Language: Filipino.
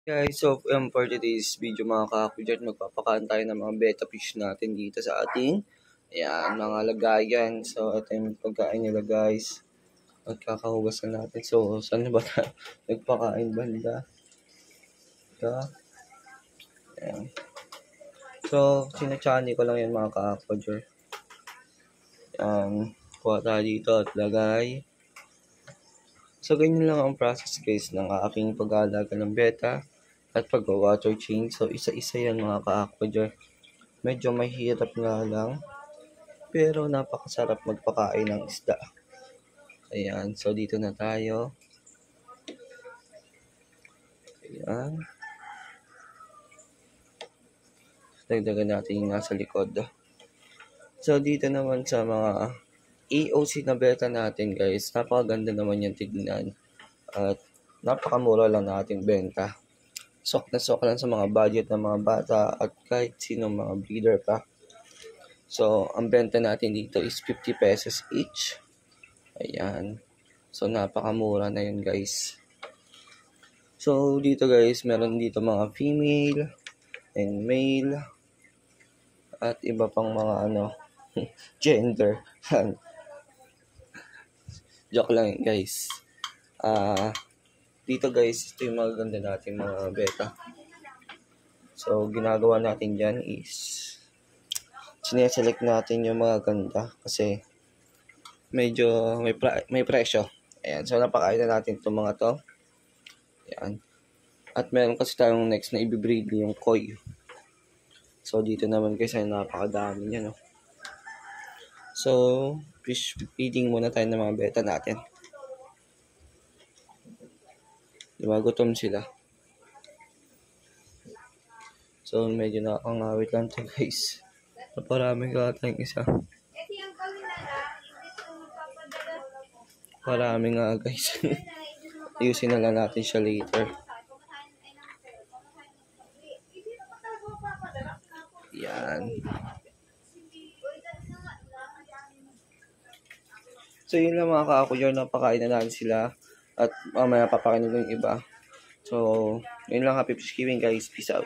Guys, so for today's video mga kakudyan, magpapakaan tayo ng mga betta fish natin dito sa ating mga lagayan. So, ito yung pagkain nila guys. Magkakahugasan natin. So, saan ba tayo nagpakain banda? Ito. Ayan. So, sinachani ko lang yan mga kakudyan. Kuha tayo dito at lagay. So, ganyan lang ang process guys ng aking pag-aalaga ng betta at pag-water change. So, isa-isa yan mga ka-aquajar. Medyo mahirap nga lang, pero napakasarap magpakain ng isda. Ayan, so dito na tayo. Ayan. Dagdagan natin yung nasa likod. So, dito naman sa mga AOC na beta natin guys, napakaganda naman yung tignan. At napakamura lang nating benta. Sok na sok lang sa mga budget ng mga bata at kahit sino mga breeder pa. So, ang benta natin dito is 50 pesos each. Ayan. So, napakamura na yun guys. So, dito guys, meron dito mga female and male at iba pang mga gender. Joke lang yun guys. Dito guys, ito yung mga ganda natin mga beta. So, ginagawa natin dyan is sineselect natin yung mga ganda kasi medyo may presyo. Ayan, so napakain na natin itong mga to. Ayan. At meron kasi tayong next na i-breed yung koi. So, dito naman kasi napakadami niya, no? So, fish feeding muna tayo ng mga beta natin. Diba, gutom sila. So, medyo nakakangawit lang ito guys. Parami ka tayong isa. Parami nga guys. Ayusin na lang natin siya later. Yan. So yun lang mga ka-aquajar, napakain na natin sila. At mamaya papakainin ko yung iba. So, yun lang, happy fish keeping guys. Peace out.